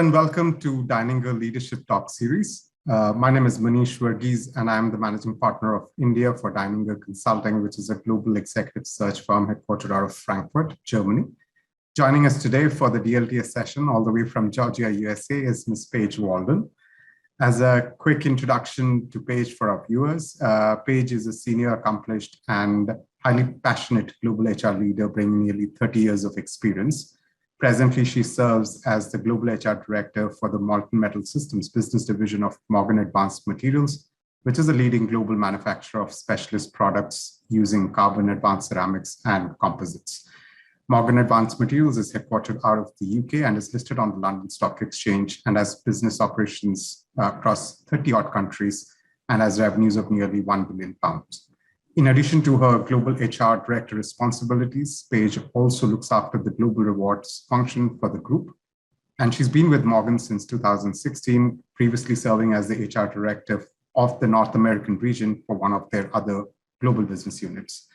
and welcome to Deininger Leadership Talk Series. My name is Manish Varghese, and I'm the managing partner of India for Deininger Consulting, which is a global executive search firm headquartered out of Frankfurt, Germany. Joining us today for the DLTS session, all the way from Georgia, USA, is Ms. Paige Walden. As a quick introduction to Paige for our viewers, Paige is a senior, accomplished, and highly passionate global HR leader, bringing nearly 30 years of experience. Presently, she serves as the Global HR Director for the Molten Metal Systems business division of Morgan Advanced Materials, which is a leading global manufacturer of specialist products using carbon advanced ceramics and composites. Morgan Advanced Materials is headquartered out of the UK and is listed on the London Stock Exchange and has business operations across 30-odd countries and has revenues of nearly £1 billion. In addition to her global HR director responsibilities, Paige also looks after the global rewards function for the group. And she's been with Morgan since 2016, previously serving as the HR director of the North American region for one of their other global business units.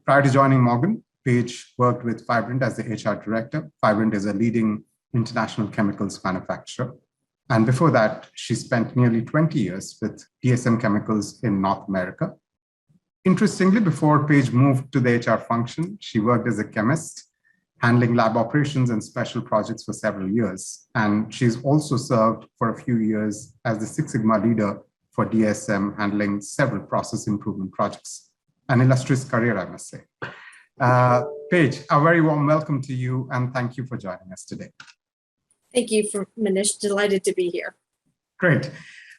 Prior to joining Morgan, Paige worked with Vibrant as the HR director. Vibrant is a leading international chemicals manufacturer. And before that, she spent nearly 20 years with DSM Chemicals in North America. Interestingly, before Paige moved to the HR function, she worked as a chemist, handling lab operations and special projects for several years. And she's also served for a few years as the Six Sigma leader for DSM, handling several process improvement projects. An illustrious career, I must say. Paige, a very warm welcome to you, and thank you for joining us today. Thank you, Manish. Delighted to be here. Great.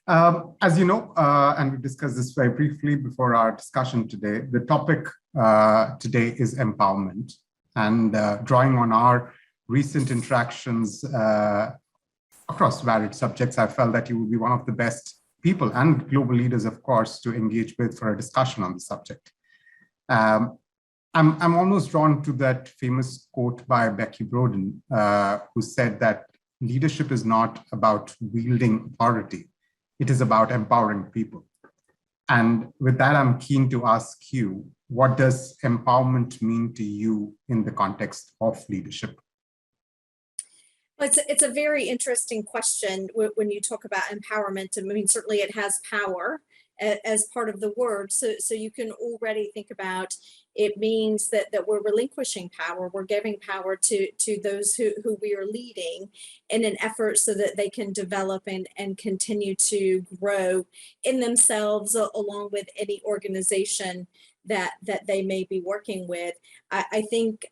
As you know, and we discussed this very briefly before our discussion today, the topic today is empowerment. And drawing on our recent interactions across varied subjects, I felt that you would be one of the best people and global leaders, of course, to engage with for a discussion on the subject. I'm almost drawn to that famous quote by Becky Broden, who said that leadership is not about wielding authority. It is about empowering people. And with that, I'm keen to ask you, what does empowerment mean to you in the context of leadership? Well, it's a very interesting question when you talk about empowerment. I mean, certainly it has power as part of the word. So you can already think about it means that we're relinquishing power. We're giving power to those who we are leading in an effort so that they can develop and continue to grow in themselves along with any organization that they may be working with. I think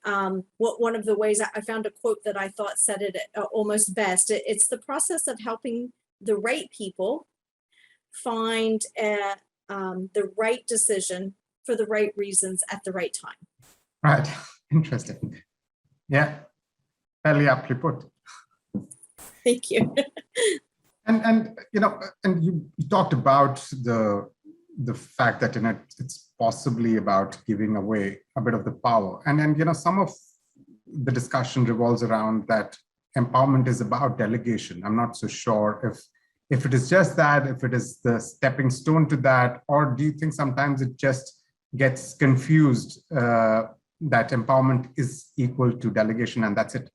one of the ways I found a quote that I thought said it almost best. It's the process of helping the right people find the right decision for the right reasons at the right time. Right. Interesting. Yeah. Fairly aptly put. Thank you. And you talked about the fact that it's possibly about giving away a bit of the power. And some of the discussion revolves around that empowerment is about delegation. I'm not so sure if it is just that, if it is the stepping stone to that, or do you think sometimes it just gets confused that empowerment is equal to delegation and that's it?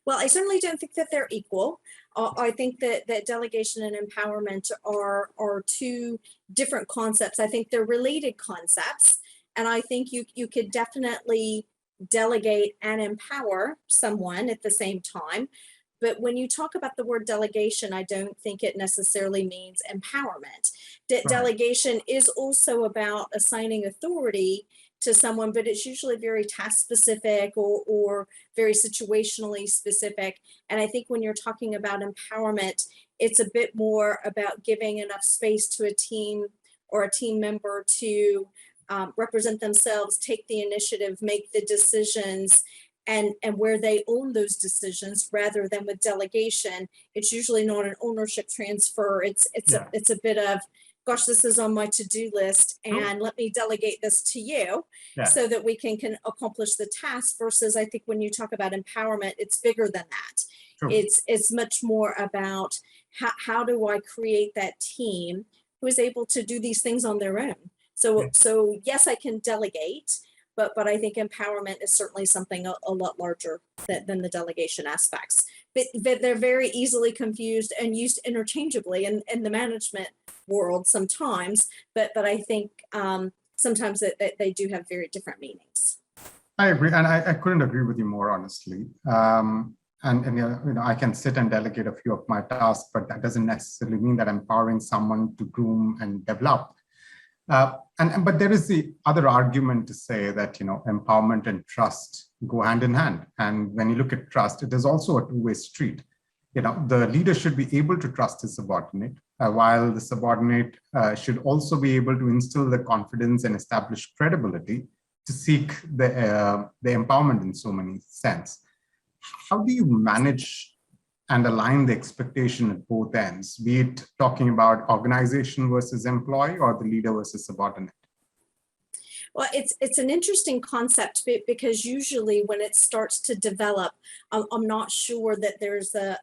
Well, I certainly don't think that they're equal. I think that delegation and empowerment are two different concepts. I think they're related concepts. And I think you could definitely delegate and empower someone at the same time. But when you talk about the word delegation, I don't think it necessarily means empowerment. Right. Delegation is also about assigning authority to someone, but it's usually very task specific or very situationally specific. And I think when you're talking about empowerment, it's a bit more about giving enough space to a team or a team member to represent themselves, take the initiative, make the decisions, and where they own those decisions rather than with delegation. It's usually not an ownership transfer. It's a bit of, gosh, this is on my to-do list and let me delegate this to you so that we can accomplish the task, versus I think when you talk about empowerment, it's bigger than that. Sure. It's much more about how do I create that team who is able to do these things on their own. So yes, I can delegate, but I think empowerment is certainly something a lot larger than the delegation aspects. but they're very easily confused and used interchangeably in the management world sometimes. But I think sometimes that they do have very different meanings. I agree, and I couldn't agree with you more, honestly. And I can sit and delegate a few of my tasks, but that doesn't necessarily mean that I'm empowering someone to groom and develop. But there is the other argument to say that empowerment and trust go hand in hand. And when you look at trust, it is also a two-way street. The leader should be able to trust his subordinate, while the subordinate should also be able to instill the confidence and establish credibility to seek the empowerment in so many sense. How do you manage and align the expectation at both ends, be it talking about organization versus employee or the leader versus subordinate? Well, it's an interesting concept because usually when it starts to develop, I'm not sure that there's a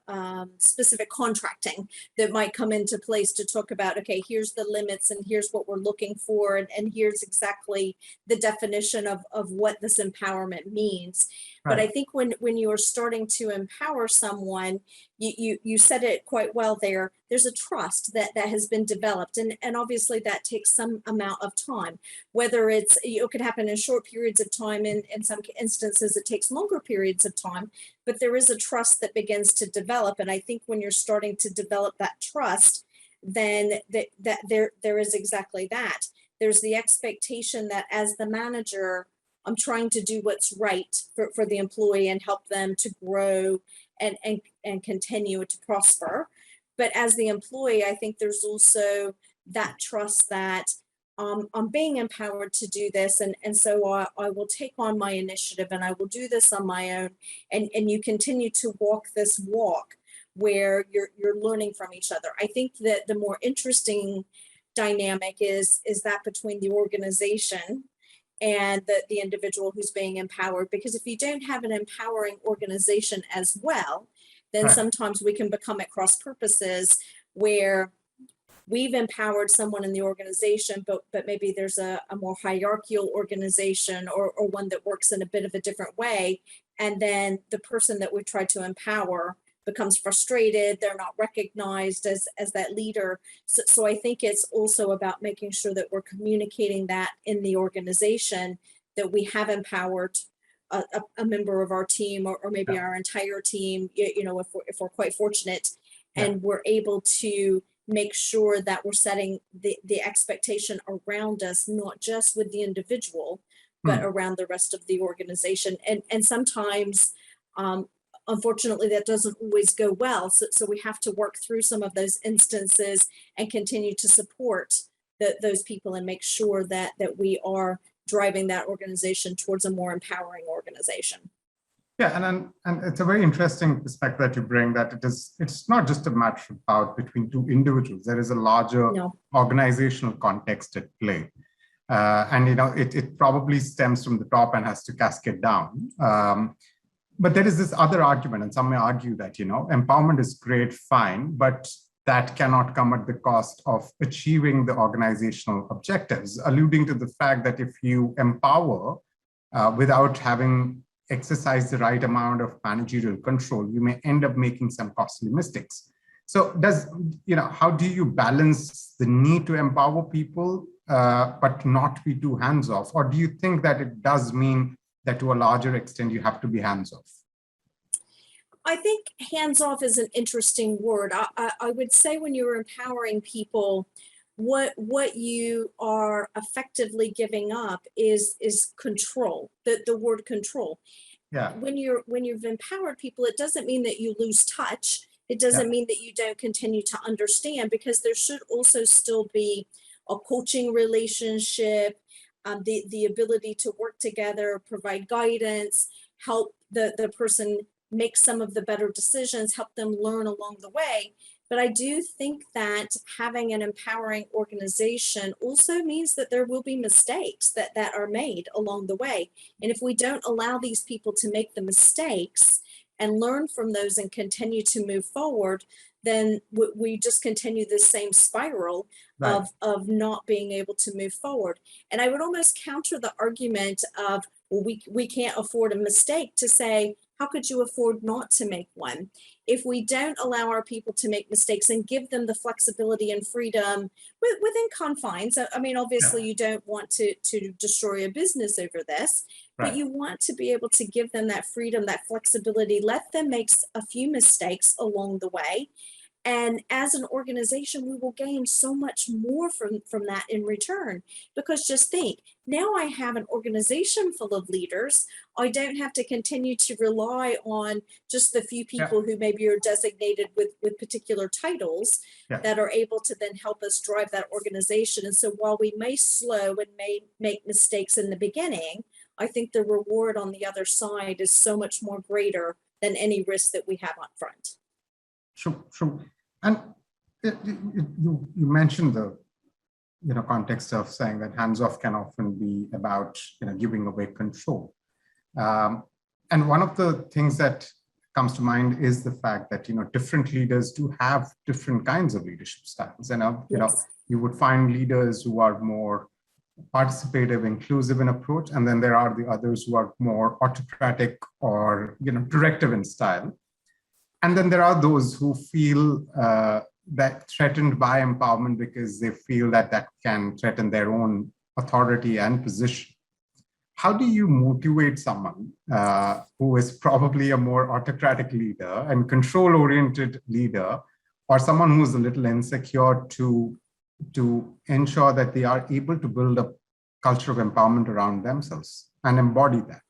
specific contracting that might come into place to talk about, okay, here's the limits and here's what we're looking for, and here's exactly the definition of what this empowerment means. Right. But I think when you're starting to empower someone, you said it quite well there. There's a trust that has been developed, and obviously that takes some amount of time. Whether it could happen in short periods of time, in some instances it takes longer periods of time, but there is a trust that begins to develop. And I think when you're starting to develop that trust, then that there is exactly that. There's the expectation that as the manager, I'm trying to do what's right for the employee and help them to grow and continue to prosper. But as the employee, I think there's also that trust that I'm being empowered to do this. And so I will take on my initiative and I will do this on my own. And you continue to walk this walk where you're learning from each other. I think that the more interesting dynamic is that between the organization and the individual who's being empowered. Because if you don't have an empowering organization as well, then right. Sometimes we can become at cross purposes where we've empowered someone in the organization, but maybe there's a more hierarchical organization or one that works in a bit of a different way. And then the person that we try to empower becomes frustrated. They're not recognized as that leader. So I think it's also about making sure that we're communicating that in the organization, that we have empowered a member of our team or maybe our entire team, if we're quite fortunate, and we're able to make sure that we're setting the expectation around us, not just with the individual, but around the rest of the organization. And sometimes, unfortunately, that doesn't always go well. So we have to work through some of those instances and continue to support those people and make sure that we are driving that organization towards a more empowering organization. Yeah, and it's a very interesting perspective that you bring, that it's not just a matter about between two individuals. There is a larger organizational context at play. And it probably stems from the top and has to cascade down. But there is this other argument, and some may argue that empowerment is great, fine, but that cannot come at the cost of achieving the organizational objectives, alluding to the fact that if you empower without having exercised the right amount of managerial control, you may end up making some costly mistakes. So how do you balance the need to empower people, but not be too hands-off? Or do you think that it does mean that to a larger extent, you have to be hands-off? I think hands-off is an interesting word. I would say when you're empowering people, what you are effectively giving up is control, the word control. Yeah. When you've empowered people, it doesn't mean that you lose touch. It doesn't mean that you don't continue to understand, because there should also still be a coaching relationship, the ability to work together, provide guidance, help the person make some of the better decisions, help them learn along the way. But I do think that having an empowering organization also means that there will be mistakes that are made along the way. And if we don't allow these people to make the mistakes and learn from those and continue to move forward, then we just continue this same spiral of not being able to move forward. And I would almost counter the argument of, well, we can't afford a mistake, to say, how could you afford not to make one? if we don't allow our people to make mistakes and give them the flexibility and freedom within confines. I mean, obviously you don't want to destroy a business over this, but you want to be able to give them that freedom, that flexibility, let them make a few mistakes along the way. And as an organization, we will gain so much more from that in return. Because just think, now I have an organization full of leaders. I don't have to continue to rely on just the few people who maybe are designated with particular titles that are able to then help us drive that organization. And so while we may slow and may make mistakes in the beginning, I think the reward on the other side is so much more greater than any risk that we have up front. Sure. And you mentioned the context of saying that hands-off can often be about giving away control. And one of the things that comes to mind is the fact that different leaders do have different kinds of leadership styles. And you would find leaders who are more participative, inclusive in approach, and then there are the others who are more autocratic or directive in style. And then there are those who feel that threatened by empowerment because they feel that can threaten their own authority and position. How do you motivate someone who is probably a more autocratic leader and control-oriented leader, or someone who's a little insecure to ensure that they are able to build a culture of empowerment around themselves and embody that?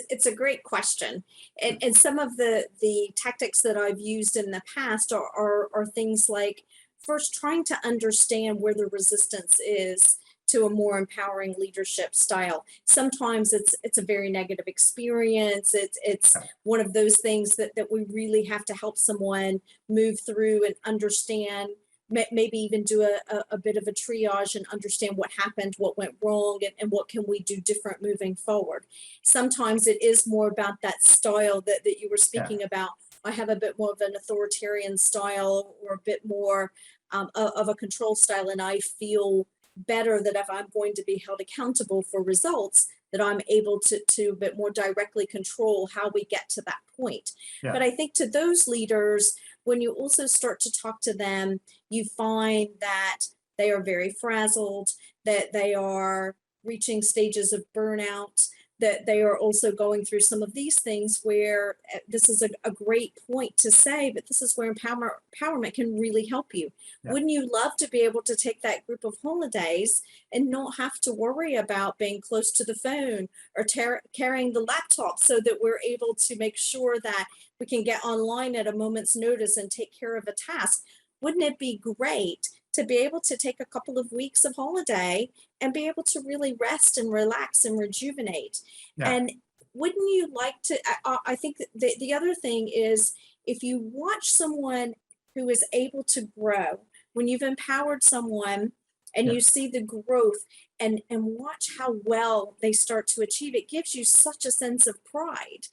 It's a great question. And some of the tactics that I've used in the past are things like, first, trying to understand where the resistance is to a more empowering leadership style. Sometimes it's a very negative experience. It's one of those things that we really have to help someone move through and understand, maybe even do a bit of a triage and understand what happened, what went wrong, and what can we do different moving forward. Sometimes it is more about that style that you were speaking about. I have a bit more of an authoritarian style or a bit more of a control style, and I feel better that if I'm going to be held accountable for results, that I'm able to a bit more directly control how we get to that point. But I think to those leaders, when you also start to talk to them, you find that they are very frazzled, that they are reaching stages of burnout, that they are also going through some of these things where this is a great point to say, but this is where empowerment can really help you. Wouldn't you love to be able to take that group of holidays and not have to worry about being close to the phone or carrying the laptop, so that we're able to make sure that we can get online at a moment's notice and take care of a task? Wouldn't it be great to be able to take a couple of weeks of holiday and be able to really rest and relax and rejuvenate? And wouldn't you like to, I think the other thing is, if you watch someone who is able to grow, when you've empowered someone and you see the growth and watch how well they start to achieve, it gives you such a sense of pride.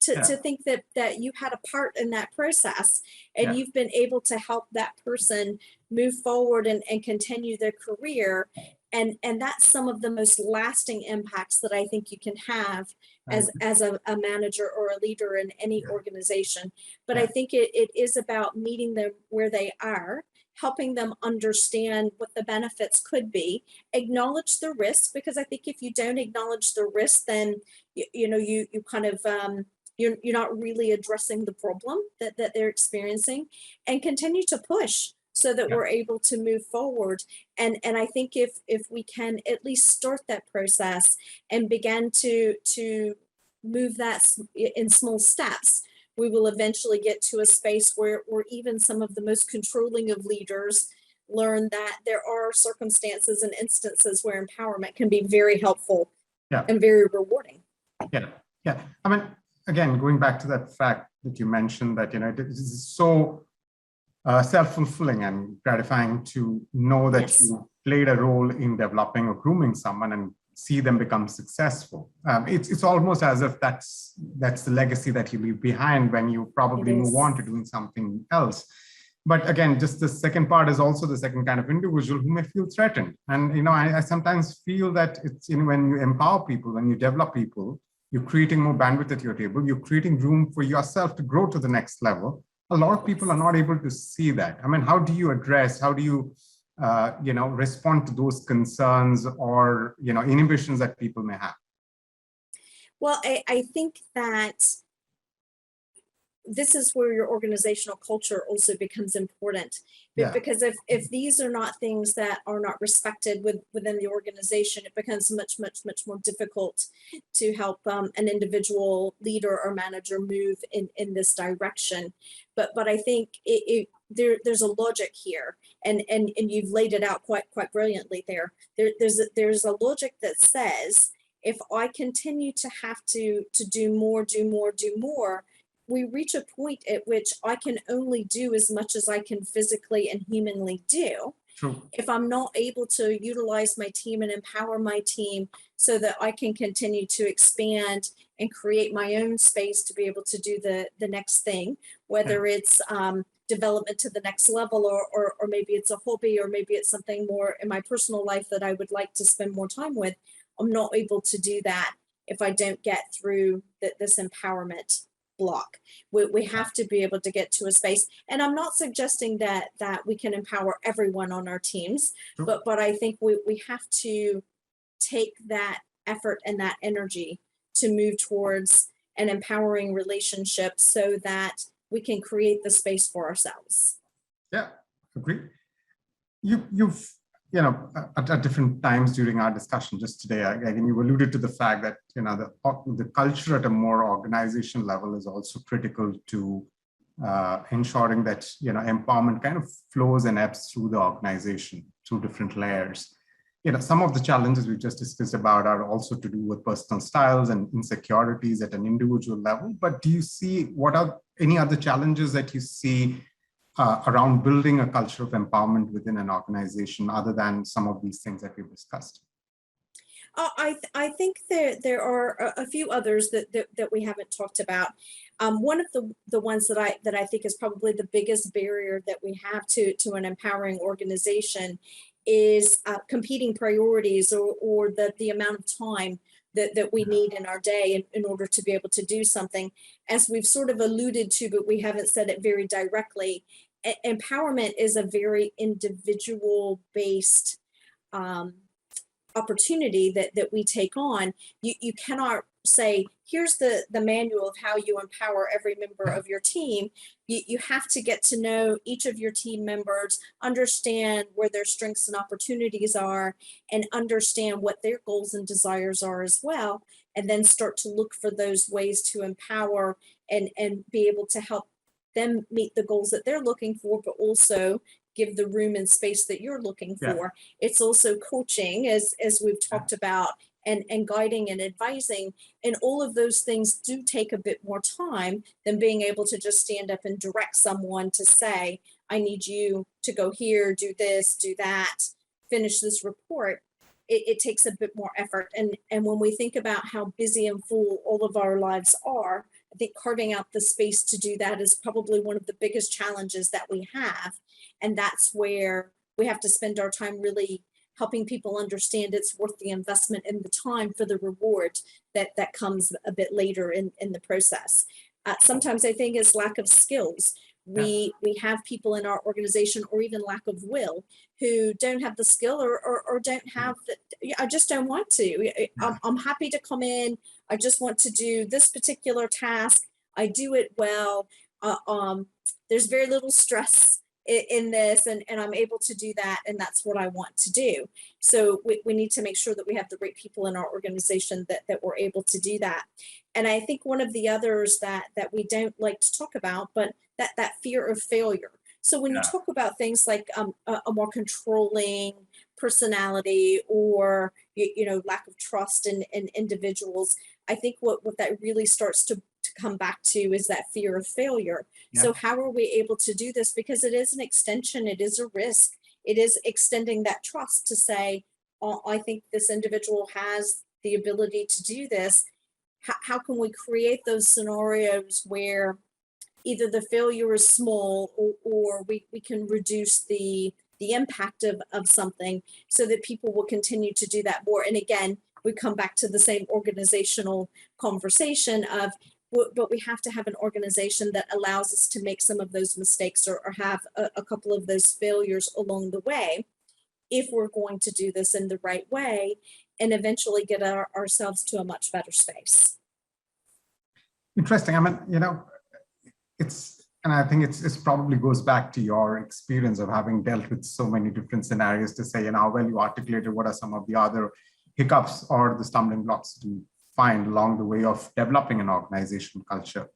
To think that you had a part in that process and you've been able to help that person move forward and continue their career. And that's some of the most lasting impacts that I think you can have as a manager or a leader in any organization. But I think it is about meeting them where they are, helping them understand what the benefits could be, acknowledge the risk, because I think if you don't acknowledge the risk, then you kind of you're not really addressing the problem that they're experiencing, and continue to push so that we're able to move forward. And I think if we can at least start that process and begin to move that in small steps, we will eventually get to a space where even some of the most controlling of leaders learn that there are circumstances and instances where empowerment can be very helpful and very rewarding. I mean, again, going back to that fact that you mentioned, that it is so self-fulfilling and gratifying to know that you played a role in developing or grooming someone and see them become successful. It's almost as if that's the legacy that you leave behind when you probably move on to doing something else. But again, just the second part is also the second kind of individual who may feel threatened. And I sometimes feel that it's when you empower people, when you develop people, you're creating more bandwidth at your table, you're creating room for yourself to grow to the next level. A lot of people are not able to see that. I mean, how do you respond to those concerns or, inhibitions that people may have? Well, I think that this is where your organizational culture also becomes important. Yeah. Because if these are not things that are not respected within the organization, it becomes much more difficult to help an individual leader or manager move in this direction. But I think there's a logic here, and you've laid it out quite brilliantly there. There's a logic that says, if I continue to have to do more, we reach a point at which I can only do as much as I can physically and humanly do. True. If I'm not able to utilize my team and empower my team so that I can continue to expand and create my own space to be able to do the next thing, whether it's development to the next level, or maybe it's a hobby, or maybe it's something more in my personal life that I would like to spend more time with, I'm not able to do that if I don't get through this empowerment block. We have to be able to get to a space, and I'm not suggesting that we can empower everyone on our teams, but I think we have to take that effort and that energy to move towards an empowering relationship so that we can create the space for ourselves. Yeah, agree. You've at different times during our discussion just today, again, you alluded to the fact that the culture at a more organization level is also critical to ensuring that empowerment kind of flows and ebbs through the organization through different layers. Some of the challenges we just discussed about are also to do with personal styles and insecurities at an individual level. But do you see, what are any other challenges that you see around building a culture of empowerment within an organization, other than some of these things that we've discussed? I think there are a few others that we haven't talked about. One of the ones that I think is probably the biggest barrier that we have to an empowering organization is competing priorities, or the amount of time that we need in our day in order to be able to do something. As we've sort of alluded to, but we haven't said it very directly, empowerment is a very individual-based opportunity that we take on. You cannot say, here's the manual of how you empower every member of your team. You have to get to know each of your team members, understand where their strengths and opportunities are, and understand what their goals and desires are as well, and then start to look for those ways to empower and be able to help them meet the goals that they're looking for, but also give the room and space that you're looking for. It's also coaching, as we've talked about, and guiding and advising. And all of those things do take a bit more time than being able to just stand up and direct someone to say, I need you to go here, do this, do that, finish this report. It takes a bit more effort. And when we think about how busy and full all of our lives are, I think carving out the space to do that is probably one of the biggest challenges that we have. And that's where we have to spend our time really helping people understand it's worth the investment and the time for the reward that comes a bit later in the process. Sometimes I think it's lack of skills. We have people in our organization, or even lack of will, who don't have the skill or don't have I just don't want to. I'm happy to come in. I just want to do this particular task. I do it well. There's very little stress in this, and I'm able to do that, and that's what I want to do. So we need to make sure that we have the right people in our organization that we're able to do that. And I think one of the others that we don't like to talk about, but that fear of failure. So when you talk about things like a more controlling personality, or lack of trust in individuals, I think what that really starts to come back to is that fear of failure. So how are we able to do this? Because it is an extension, it is a risk, it is extending that trust to say, I think this individual has the ability to do this. How can we create those scenarios where either the failure is small, or we can reduce the impact of something, so that people will continue to do that more? And again, we come back to the same organizational conversation of, but we have to have an organization that allows us to make some of those mistakes or have a couple of those failures along the way if we're going to do this in the right way and eventually get ourselves to a much better space. Interesting. I mean, and I think it's probably goes back to your experience of having dealt with so many different scenarios to say, how well you articulated what are some of the other hiccups or the stumbling blocks to find along the way of developing an organizational culture.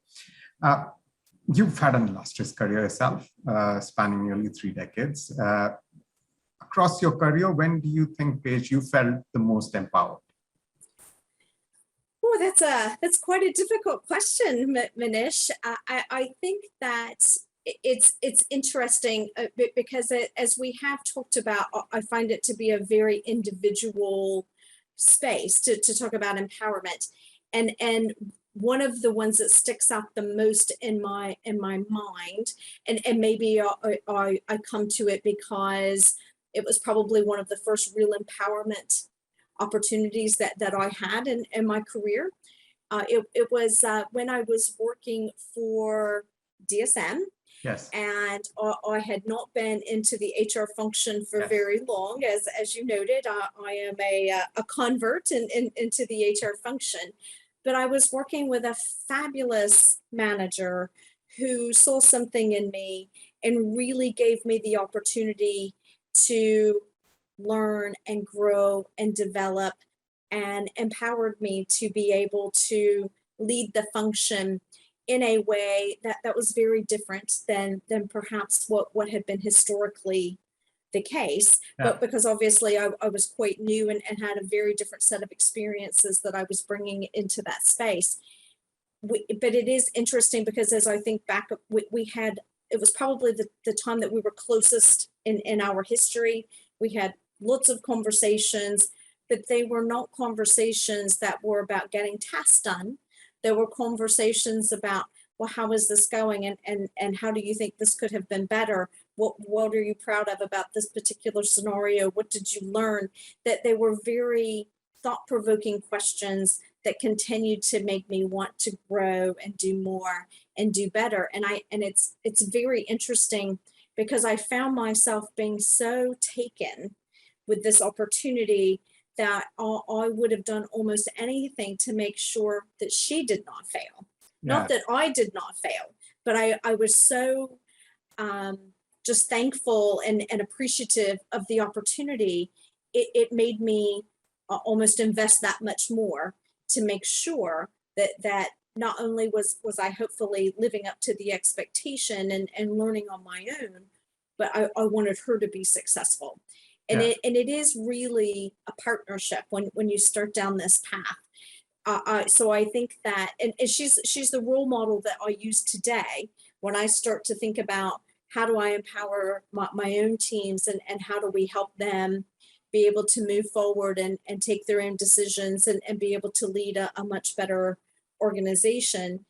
You've had an illustrious career yourself, spanning nearly 3 decades. Across your career, when do you think, Paige, you felt the most empowered? Oh, that's quite a difficult question, Manish. I think that it's interesting because as we have talked about, I find it to be a very individual space to talk about empowerment, and one of the ones that sticks out the most in my mind, and maybe I come to it because it was probably one of the first real empowerment opportunities that I had in my career. It was when I was working for DSM. Yes. And I had not been into the HR function for very long. As you noted, I am a convert into the HR function. But I was working with a fabulous manager who saw something in me and really gave me the opportunity to learn and grow and develop, and empowered me to be able to lead the function in a way that was very different than perhaps what had been historically the case. But because obviously I was quite new and had a very different set of experiences that I was bringing into that space. But it is interesting because as I think back, it was probably the time that we were closest in our history. We had lots of conversations, but they were not conversations that were about getting tasks done. There were conversations about, well, how is this going? And how do you think this could have been better? What are you proud of about this particular scenario? What did you learn? That they were very thought-provoking questions that continued to make me want to grow and do more and do better. And it's very interesting because I found myself being so taken with this opportunity that I would have done almost anything to make sure that she did not fail. Not that I did not fail, but I was so just thankful and appreciative of the opportunity. It made me almost invest that much more to make sure that not only was I hopefully living up to the expectation and learning on my own, but I wanted her to be successful. And it is really a partnership when you start down this path. So I think that, and she's the role model that I use today when I start to think about how do I empower my own teams and how do we help them be able to move forward and take their own decisions and be able to lead a much better organization.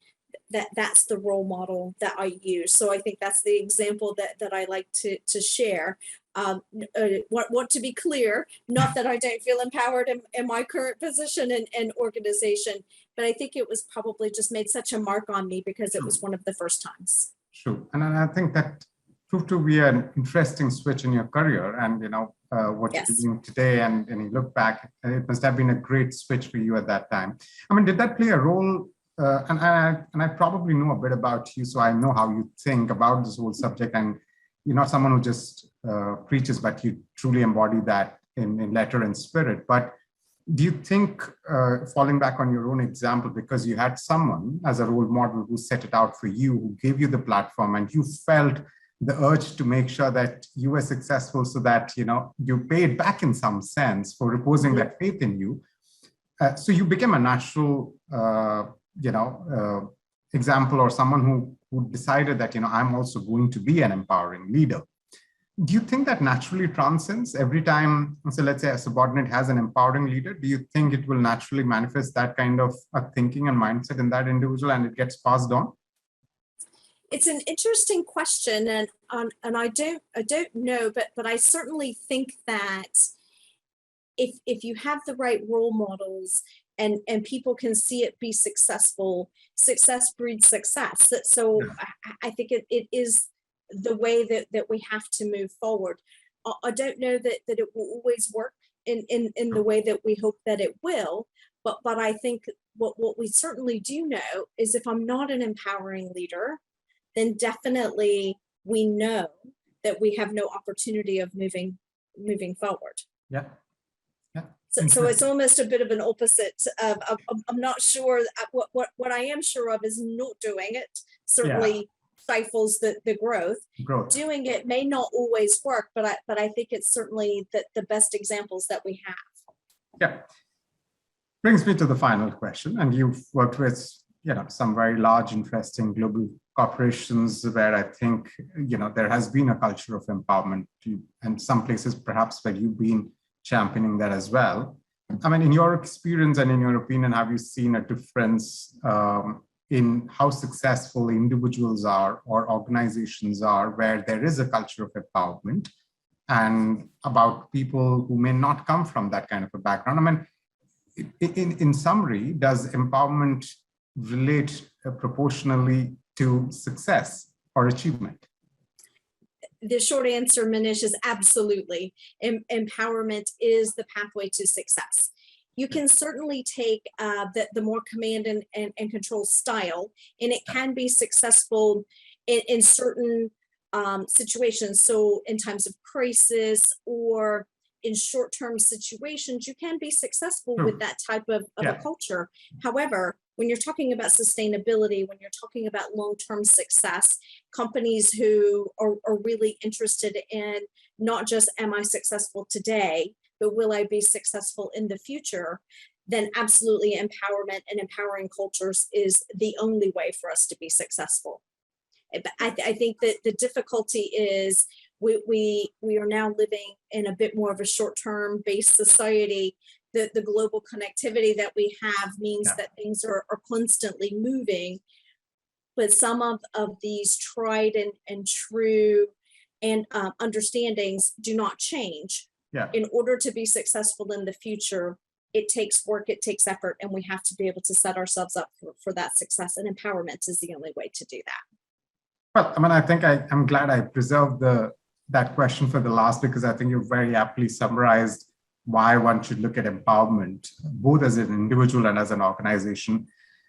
That's the role model that I use. So I think that's the example that I like to share. Want to be clear, not that I don't feel empowered in my current position and organization, but I think it was probably just made such a mark on me because it was one of the first times. True. And I think that proved to be an interesting switch in your career and, what you're doing today. And you look back, it must have been a great switch for you at that time. I mean, did that play a role? And I probably know a bit about you, so I know how you think about this whole subject. And you're not someone who just preaches, but you truly embody that in letter and spirit. But do you think, falling back on your own example, because you had someone as a role model who set it out for you, who gave you the platform, and you felt the urge to make sure that you were successful so that, you paid back in some sense for reposing that faith in you. So you became a natural, example, or someone who decided that, I'm also going to be an empowering leader. Do you think that naturally transcends every time? So let's say a subordinate has an empowering leader. Do you think it will naturally manifest that kind of thinking and mindset in that individual and it gets passed on? It's an interesting question, and I don't know, but I certainly think that if you have the right role models and people can see it be successful, success breeds success. So I think it is the way that we have to move forward. I don't know that it will always work in the way that we hope that it will, but I think what we certainly do know is if I'm not an empowering leader, then definitely we know that we have no opportunity of moving forward. Yeah. So it's almost a bit of an opposite of I'm not sure. What I am sure of is not doing it certainly stifles the growth. Doing it may not always work, but I think it's certainly the best examples that we have. Yeah. Brings me to the final question. And you've worked with some very large, interesting global corporations where I think there has been a culture of empowerment, and some places perhaps where you've been championing that as well. I mean, in your experience and in your opinion, have you seen a difference in how successful individuals are or organizations are where there is a culture of empowerment, and about people who may not come from that kind of a background? I mean, in summary, does empowerment relate proportionally to success or achievement? The short answer, Manish, is absolutely. Empowerment is the pathway to success. You can certainly take the more command and control style, and it can be successful in certain situations. So in times of crisis or in short-term situations, you can be successful with that type of a culture. However, when you're talking about sustainability, when you're talking about long-term success, companies who are really interested in not just am I successful today, but will I be successful in the future, then absolutely empowerment and empowering cultures is the only way for us to be successful. I think that the difficulty is we are now living in a bit more of a short-term based society. The global connectivity that we have means that things are constantly moving, but some of these tried and true and understandings do not change. In order to be successful in the future, it takes work, it takes effort, and we have to be able to set ourselves up for that success, and empowerment is the only way to do that. Well, I mean, I think I'm glad I preserved that question for the last, because I think you've very aptly summarized why one should look at empowerment, both as an individual and as an organization.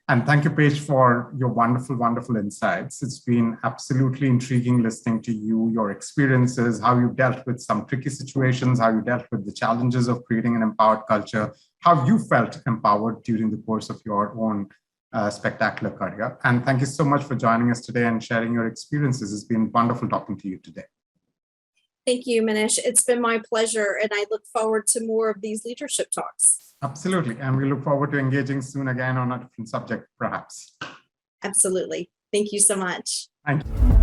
And thank you, Paige, for your wonderful, wonderful insights. It's been absolutely intriguing listening to you, your experiences, how you dealt with some tricky situations, how you dealt with the challenges of creating an empowered culture, how you felt empowered during the course of your own spectacular career. And thank you so much for joining us today and sharing your experiences. It's been wonderful talking to you today. Thank you, Manish. It's been my pleasure, and I look forward to more of these leadership talks. Absolutely. And we look forward to engaging soon again on a different subject, perhaps. Absolutely. Thank you so much. Thank you.